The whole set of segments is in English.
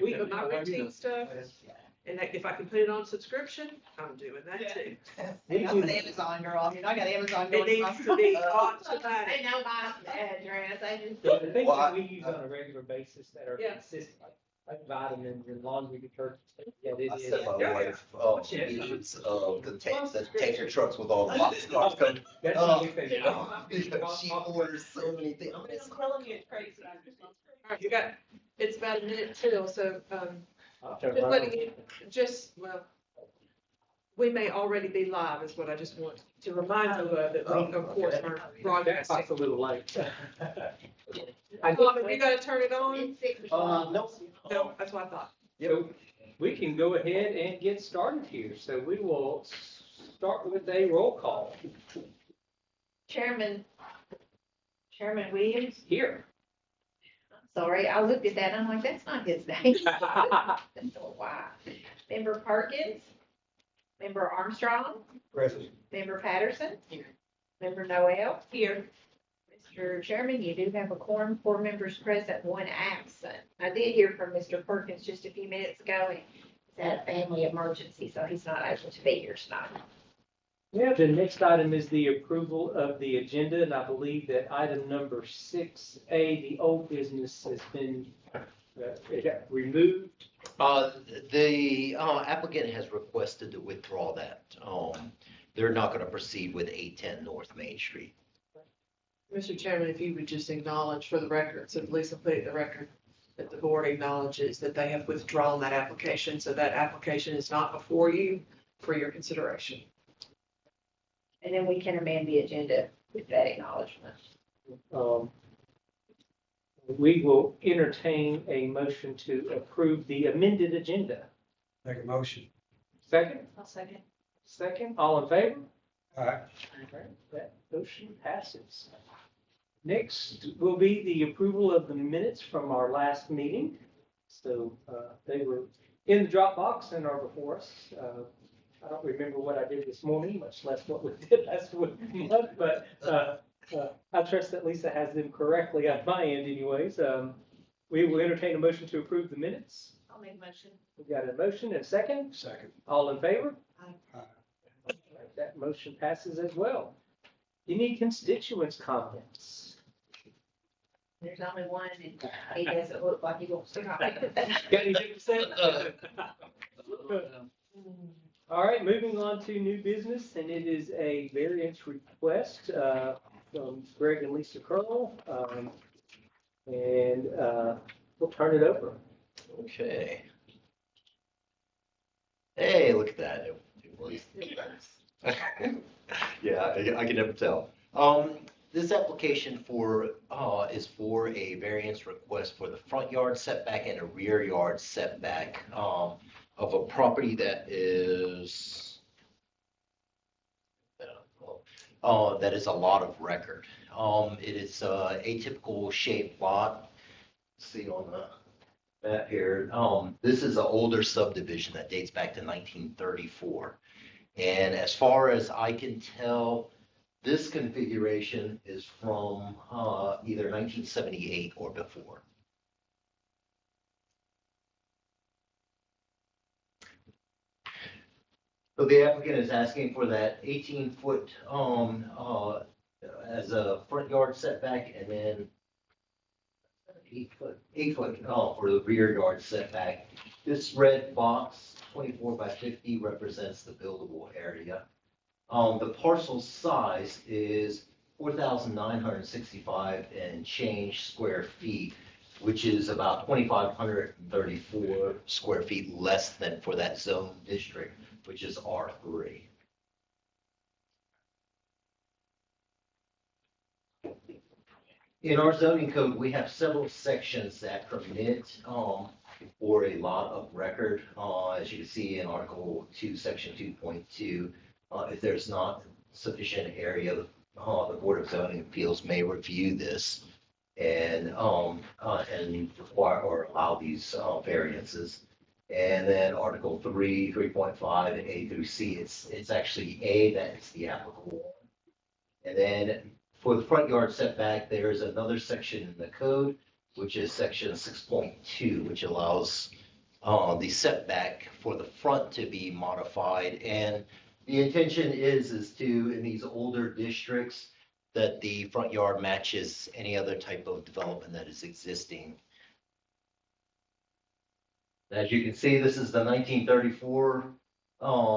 with my routine stuff. And if I can put it on subscription, I'm doing that too. Hey, I'm an Amazon girl. I got Amazon It going. needs to be on I tonight. know my address. I just. So the things Well, that we use on a regular basis that are Yeah. consistent, like vitamins and laundry detergents. Yeah, it I is. said my Yeah. wife, she needs, the tanker trucks with all the boxcars coming. That's Oh, the big thing. She orders so many things. I mean, it's telling you it's crazy. All right, you got, it's about a minute till, so, I'll turn just mine letting on. you, well, we may already be live is what I just want to remind you of, that we, of course, are That broadcasting. clock's a little late. Tom, have you gotta turn it on? It's 6 no. No, that's what I thought. So we can go ahead and get started here. So we will start with a roll call Chairman Williams. here. Sorry, I looked at that and I'm like, that's not his name. That's a why. Member Perkins. Member Armstrong. Present. Member Patterson. Member Noel. Here. Mr. Chairman, you do have a quorum, 4 members present, 1 absent. I did hear from Mr. Perkins just a few minutes ago, and he's had a family emergency, so he's not able to be here tonight. Yeah, the next item is the approval of the agenda, and I believe that item number 6A, the old business, has been it got removed. The applicant has requested to withdraw that. They're not going to proceed with 810 North Main Street. Mr. Chairman, if you would just acknowledge for the record, so Lisa put it in the record, that the board acknowledges that they have withdrawn that application, so that application is not before you for your consideration. And then we can amend the agenda with that acknowledgement. We will entertain a motion to approve the amended agenda. Make a motion. Second? I'll second. Second, all in favor? All right. Okay, that motion passes. Next will be the approval of the minutes from our last meeting. So they were in the Dropbox and are before us. I don't remember what I did this morning, much less what we did last month, but I trust that Lisa has them correctly on my end anyways. We will entertain a motion to approve the minutes. I'll make a motion. We've got a motion and a second. Second. All in favor? Aye. That motion passes as well. Any constituents' comments? There's only one, and he doesn't look like he wants to comment. Got anything to say? All right, moving on to new business, and it is a variance request from Greg and Lisa Curl. And we'll turn it over. Okay. Hey, look at that. Yeah, I can never tell. This application is for a variance request for the front yard setback and a rear yard setback of a property that is a lot of record. It is a atypical shaped lot. See on the map here. This is an older subdivision that dates back to 1934. And as far as I can tell, this configuration is from either 1978 or before. So the applicant is asking for that 18-foot as a front yard setback, and then 8 foot for the rear yard setback. This red box, 24 by 50, represents the buildable area. The parcel size is 4,965 and change square feet, which is about 2,534 square feet less than for that zone district, which is R3. In our zoning code, we have several sections that permit for a lot of record. As you can see in Article 2, Section 2.2, if there's not sufficient area, the Board of Zoning Appeals may review this and require or allow these variances. And then Article 3, 3.5, A through C, it's actually A that is the applicable one. And then for the front yard setback, there is another section in the code which is section 6.2, which allows the setback for the front to be modified. And the intention is to, in these older districts, that the front yard matches any other type of development that is existing. As you can see, this is the 1934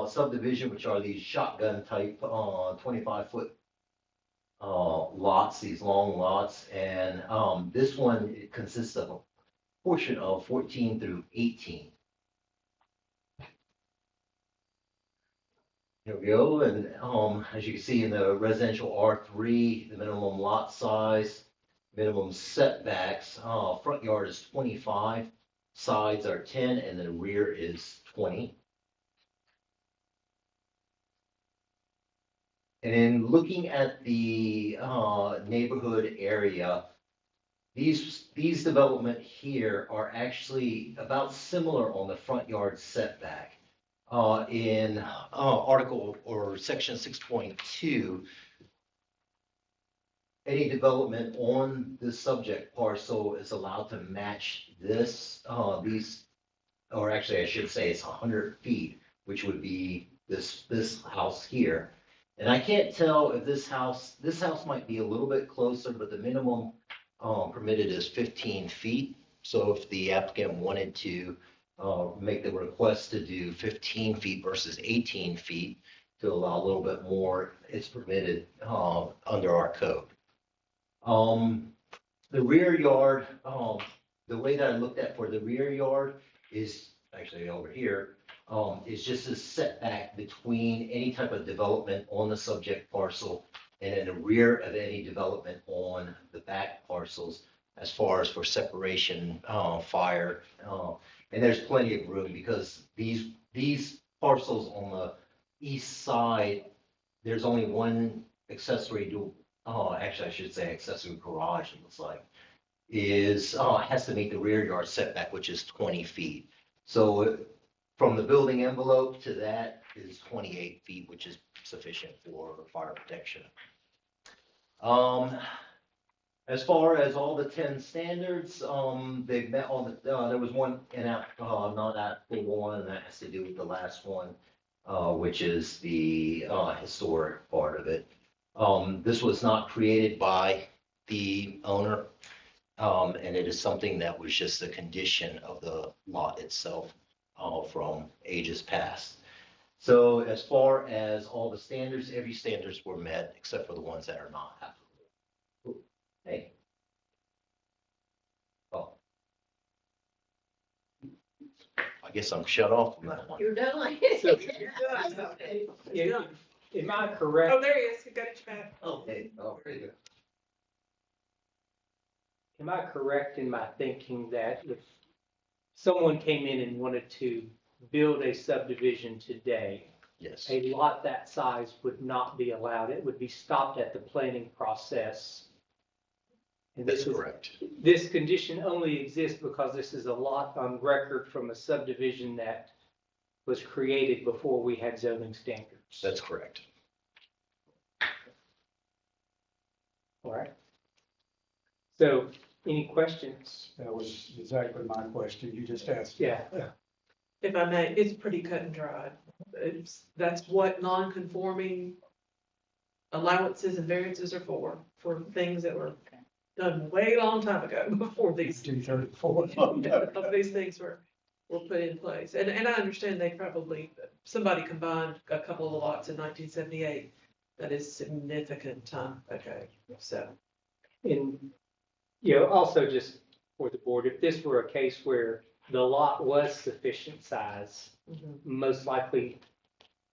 subdivision, which are these shotgun type 25-foot lots, these long lots. And this one, it consists of a portion of 14 through 18. There we go. And as you can see in the residential R3, the minimum lot size, minimum setbacks, front yard is 25, sides are 10, and the rear is 20. And in looking at the neighborhood area, these development here are actually about similar on the front yard setback. In article or section 6.2, any development on the subject parcel is allowed to match this, or actually I should say it's 100 feet, which would be this house here. And I can't tell if this house might be a little bit closer, but the minimum permitted is 15 feet. So if the applicant wanted to make the request to do 15 feet versus 18 feet to allow a little bit more, it's permitted under our code. The rear yard, the way that I looked at for the rear yard is actually over here, is just a setback between any type of development on the subject parcel and in the rear of any development on the back parcels, as far as for separation, fire. And there's plenty of room because these parcels on the east side, there's only one accessory actually I should say accessory garage, it looks like, has to meet the rear yard setback, which is 20 feet. So from the building envelope to that is 28 feet, which is sufficient for fire protection. As far as all the 10 standards, they've met all the, there was one not applicable one, and that has to do with the last one, which is the historic part of it. This was not created by the owner, and it is something that was just a condition of the lot itself from ages past. So as far as all the standards, every standards were met except for the ones that are not applicable. Hey. Oh. I guess I'm shut off from that one. You're done. So, Yeah. am I correct? Oh, there he is. He got it back. Okay. Oh, very good. Am I correct in my thinking that if someone came in and wanted to build a subdivision today, Yes. a lot that size would not be allowed? It would be stopped at the planning process. And That's correct. This condition only exists because this is a lot on record from a subdivision that was created before we had zoning standards. That's correct. All right. So, any questions? That was exactly my question. You just asked. Yeah. If I may, it's pretty cut and dried. That's what non-conforming allowances and variances are for things that were done way long time ago before these 234. of these things were put in place. And I understand they probably, somebody combined a couple of lots in 1978. That is significant time. Okay, so. And, also just for the board, if this were a case where the lot was sufficient size, most likely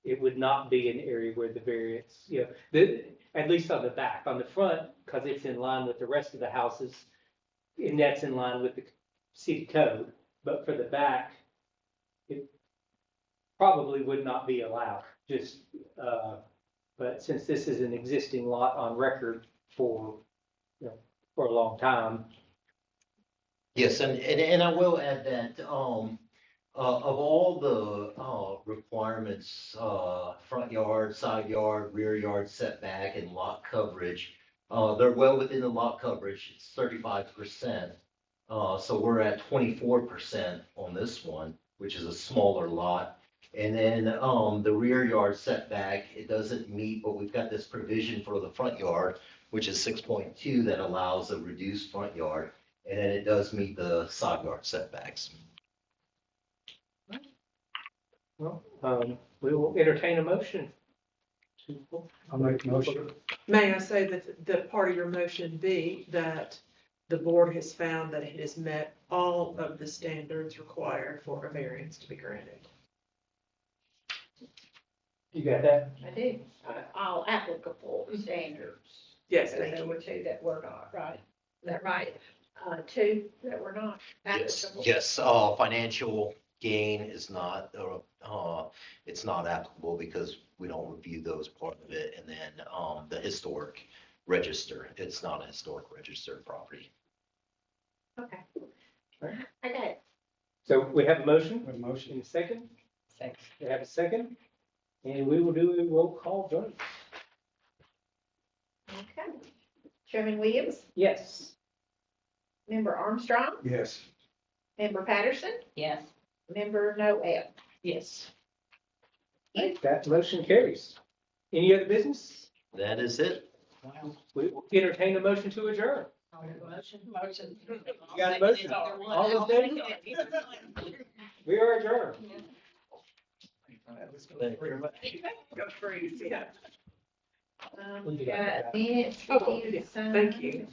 it would not be an area where the variance, at least on the back. On the front, because it's in line with the rest of the houses, and that's in line with the city code. But for the back, it probably would not be allowed. But since this is an existing lot on record for a long time. Yes, and I will add that of all the requirements, front yard, side yard, rear yard setback, and lot coverage, they're well within the lot coverage. It's 35%. So we're at 24% on this one, which is a smaller lot. And then, the rear yard setback, it doesn't meet, but we've got this provision for the front yard, which is 6.2 that allows a reduced front yard. And then it does meet the side yard setbacks. Well, we will entertain a motion. I'll make a motion. May I say that the part of your motion be that the board has found that it has met all of the standards required for a variance to be granted. You got that? I do, all applicable standards. Yes, So thank there you. were two that were not, right? Is that right? Two that were not applicable? Yes, financial gain is not, it's not applicable because we don't review those part of it. And then, the historic register, it's not a historic registered property. Okay. Right. I got it. So we have a motion. A motion. In a second. We have a second. And we will do a roll call vote. Okay. Chairman Williams, Yes. Member Armstrong, Yes. Member Patterson, Yes. Member Noel. Yes. Right, that motion carries. Any other business? That is it. We will entertain a motion to adjourn. Motion. You got a motion? All those in favor? We are adjourned. Go freeze, yeah. We got minutes. Oh, yeah. Thank you.